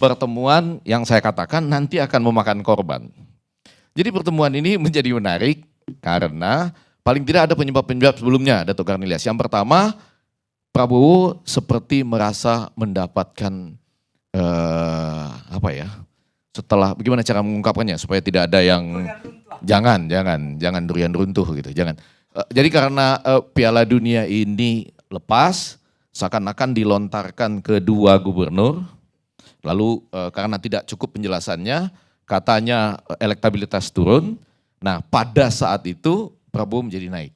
pertemuan yang saya katakan nanti akan memakan korban. Jadi pertemuan ini menjadi menarik karena paling tidak ada penyebab-penyebab sebelumnya, Dato' Karnilias. Yang pertama, Prabowo seperti merasa mendapatkan setelah bagaimana cara mengungkapkannya supaya tidak ada yang jangan durian runtuh gitu, jangan. Jadi karena Piala Dunia ini lepas, seakan-akan dilontarkan ke dua gubernur, lalu karena tidak cukup penjelasannya, katanya elektabilitas turun. Nah pada saat itu Prabowo menjadi naik,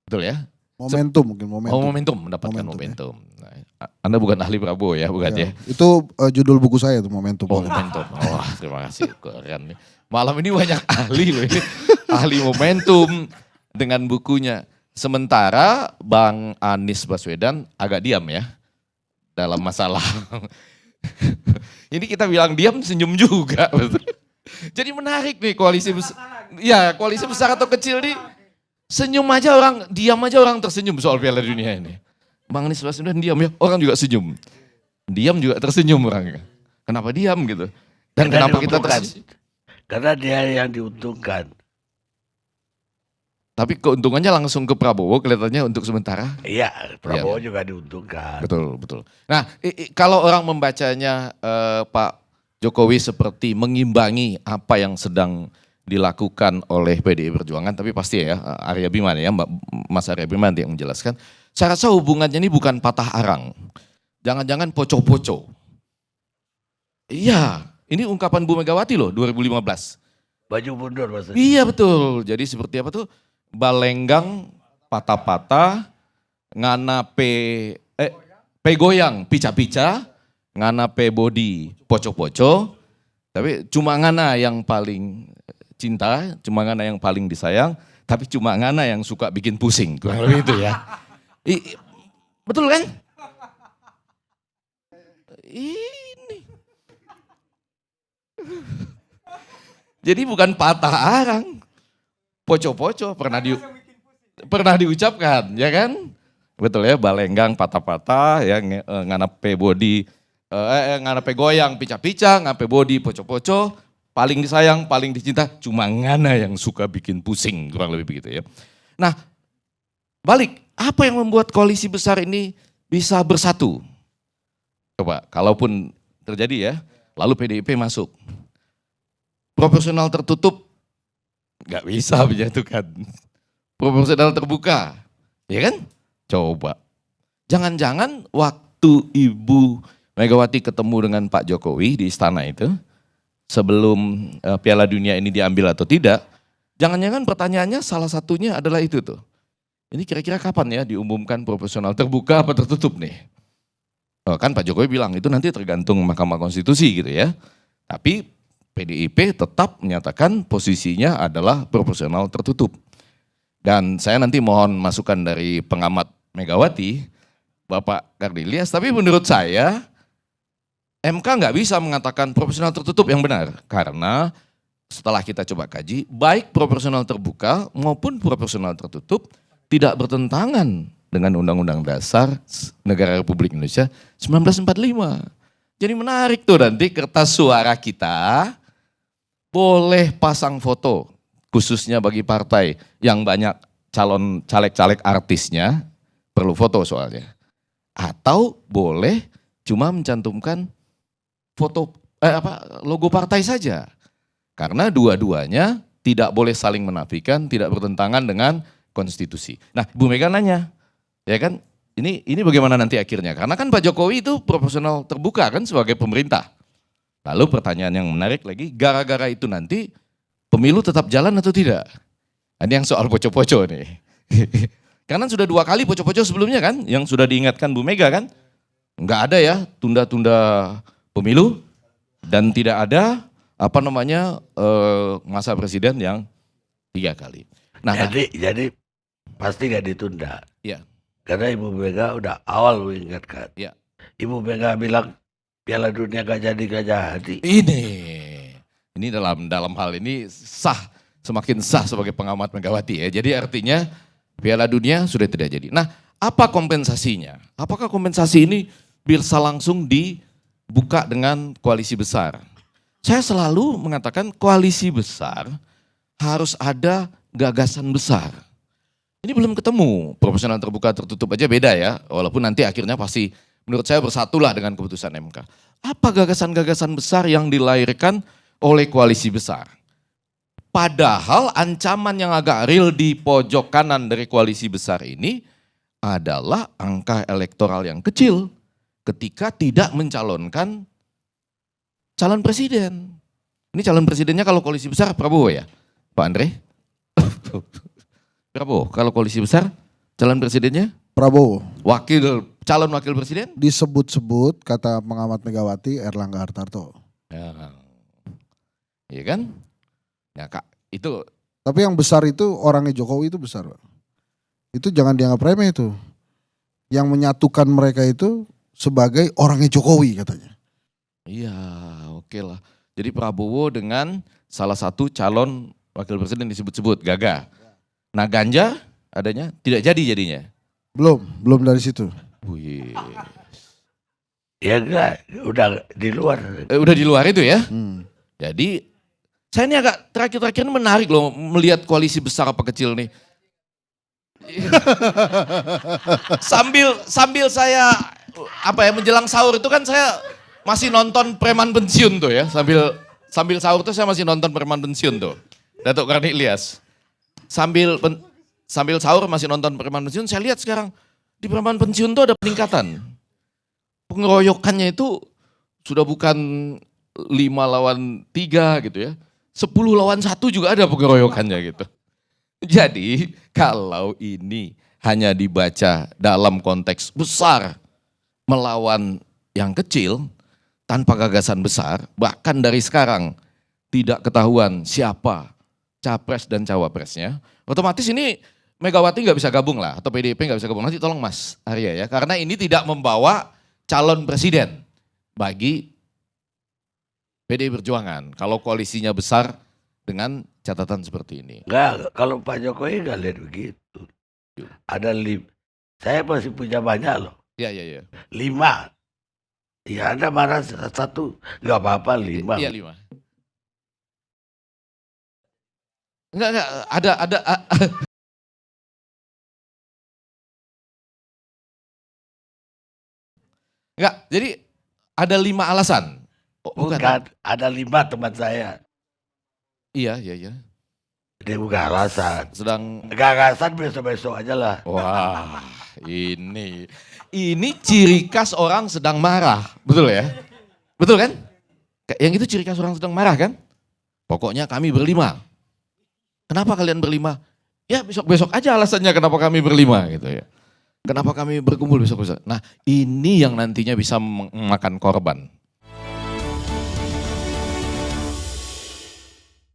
betul ya? Momentum mungkin momentum. Oh momentum, mendapatkan momentum. Ya. Nah, Anda bukan ahli Prabowo ya, bukan ya? Itu judul buku saya tuh momentum. Oh momentum, wah terima kasih. Keren nih. Malam ini banyak ahli loh ini. Ahli momentum dengan bukunya. Sementara Bang Anies Baswedan agak diam ya dalam masalah. Ini kita bilang diam, senyum juga. Jadi menarik nih koalisi besar. Ya koalisi besar atau kecil nih. Senyum aja orang, diam aja orang tersenyum soal Piala Dunia ini. Bang Anies Baswedan diam ya, orang juga senyum. Diam juga tersenyum orang. Kenapa diam gitu? Dan karena kenapa kita tersenyum? Karena dia yang diuntungkan. Tapi keuntungannya langsung ke Prabowo kelihatannya untuk sementara. Iya, Prabowo Ya. juga diuntungkan. Betul. Nah kalau orang membacanya Pak Jokowi seperti mengimbangi apa yang sedang dilakukan oleh PDI Perjuangan, tapi pasti ya Arya Bima ya, Mas Arya Bima yang menjelaskan. Saya rasa hubungannya ini bukan patah arang, jangan-jangan poco-poco. Iya, ini ungkapan Bu Megawati loh 2015. Baju mundur maksudnya. Iya betul, jadi seperti apa tuh, balenggang patah-patah, ngana pe goyang pica-pica, ngana pe body poco-poco, tapi cuma ngana yang paling cinta, cuma ngana yang paling disayang, tapi cuma ngana yang suka bikin pusing, kurang lebih itu ya. Betul kan? Ini. Jadi bukan patah arang, poco-poco pernah diucapkan, ya kan? Betul ya, balenggang patah-patah, ya nganape body, nganape goyang pica-pica, nganape body poco-poco, paling disayang, paling dicinta, cuma ngana yang suka bikin pusing, kurang lebih begitu ya. Nah, balik, apa yang membuat koalisi besar ini bisa bersatu? Coba, kalaupun terjadi ya, lalu PDIP masuk. Proporsional tertutup, nggak bisa menyatukan. Proporsional terbuka, ya kan? Coba. Jangan-jangan waktu Ibu Megawati ketemu dengan Pak Jokowi di istana itu, sebelum Piala Dunia ini diambil atau tidak, jangan-jangan pertanyaannya salah satunya adalah itu tuh. Ini kira-kira kapan ya diumumkan proporsional terbuka apa tertutup nih? Oh, kan Pak Jokowi bilang itu nanti tergantung Mahkamah Konstitusi gitu ya. Tapi PDIP tetap menyatakan posisinya adalah proporsional tertutup. Dan saya nanti mohon masukan dari pengamat Megawati, Bapak Karnilias, tapi menurut saya MK nggak bisa mengatakan proporsional tertutup yang benar. Karena setelah kita coba kaji, baik proporsional terbuka maupun proporsional tertutup tidak bertentangan dengan Undang-Undang Dasar Negara Republik Indonesia 1945. Jadi menarik tuh nanti kertas suara kita boleh pasang foto, khususnya bagi partai yang banyak calon caleg-caleg artisnya, perlu foto soalnya. Atau boleh cuma mencantumkan foto logo partai saja. Karena dua-duanya tidak boleh saling menafikan, tidak bertentangan dengan konstitusi. Nah, Bu Mega nanya, ya kan, ini bagaimana nanti akhirnya? Karena kan Pak Jokowi itu proporsional terbuka kan sebagai pemerintah. Lalu pertanyaan yang menarik lagi, gara-gara itu nanti pemilu tetap jalan atau tidak? Ini yang soal poco-poco nih. Karena sudah 2 kali poco-poco sebelumnya kan, yang sudah diingatkan Bu Mega kan, nggak ada ya tunda-tunda pemilu dan tidak ada masa presiden yang 3 kali. Nah, jadi pasti nggak ditunda. Iya. Karena Ibu Mega udah awal mengingatkan. Iya. Ibu Mega bilang Piala Dunia gak jadi. Ini dalam hal ini semakin sah sebagai pengamat Megawati ya. Jadi artinya Piala Dunia sudah tidak jadi. Nah, apa kompensasinya? Apakah kompensasi ini bisa langsung buka dengan koalisi besar. Saya selalu mengatakan koalisi besar harus ada gagasan besar. Ini belum ketemu, proporsional terbuka tertutup aja beda ya, walaupun nanti akhirnya pasti menurut saya bersatulah dengan keputusan MK. Apa gagasan-gagasan besar yang dilahirkan oleh koalisi besar? Padahal ancaman yang agak real di pojok kanan dari koalisi besar ini adalah angka elektoral yang kecil ketika tidak mencalonkan calon presiden. Ini calon presidennya kalau koalisi besar Prabowo ya, Pak Andre? Prabowo, kalau koalisi besar calon presidennya? Prabowo. Calon wakil presiden? Disebut-sebut kata pengamat Megawati Erlangga Hartarto. Ya, iya kan? Ya Kak, itu. Tapi yang besar itu orangnya Jokowi itu besar, Pak. Itu jangan dianggap remeh itu. Yang menyatukan mereka itu sebagai orangnya Jokowi katanya. Iya, oke lah. Jadi Prabowo dengan salah satu calon wakil presiden disebut-sebut Gaga. Nah Ganjar adanya tidak jadi jadinya. Belum dari situ. Wih. Ya enggak, udah di luar. Udah di luar itu ya. Hmm. Jadi saya ini agak terakhir-terakhir ini menarik loh melihat koalisi besar apa kecil nih. sambil saya menjelang sahur itu kan saya masih nonton preman pensiun tuh ya. Sambil sahur tuh saya masih nonton preman pensiun tuh. Datuk Karni Ilyas. Sambil sahur masih nonton preman pensiun, saya lihat sekarang di preman pensiun tuh ada peningkatan. Pengeroyokannya itu sudah bukan 5 lawan 3 gitu ya. 10 lawan 1 juga ada pengeroyokannya gitu. Jadi kalau ini hanya dibaca dalam konteks besar melawan yang kecil tanpa gagasan besar, bahkan dari sekarang tidak ketahuan siapa capres dan cawapresnya, otomatis ini Megawati nggak bisa gabung lah atau PDIP nggak bisa gabung. Nanti tolong Mas Arya ya, karena ini tidak membawa calon presiden bagi PDI Perjuangan kalau koalisinya besar dengan catatan seperti ini. Enggak, kalau Pak Jokowi enggak lihat begitu. Ada saya masih punya banyak loh. Iya. 5. Ya Anda marah 1, enggak apa-apa 5. Iya 5. Enggak, ada. Enggak, jadi ada 5 alasan. Oh, Bukan, ada 5 teman saya. Iya. Dia bukan alasan. Sedang Gagasan besok-besok aja lah. wah, ini ciri khas orang sedang marah, betul ya? Betul kan? Yang itu ciri khas orang sedang marah kan? Pokoknya kami berlima. Kenapa kalian berlima? Ya besok-besok aja alasannya kenapa kami berlima gitu ya. Kenapa kami berkumpul besok-besok. Nah ini yang nantinya bisa memakan korban.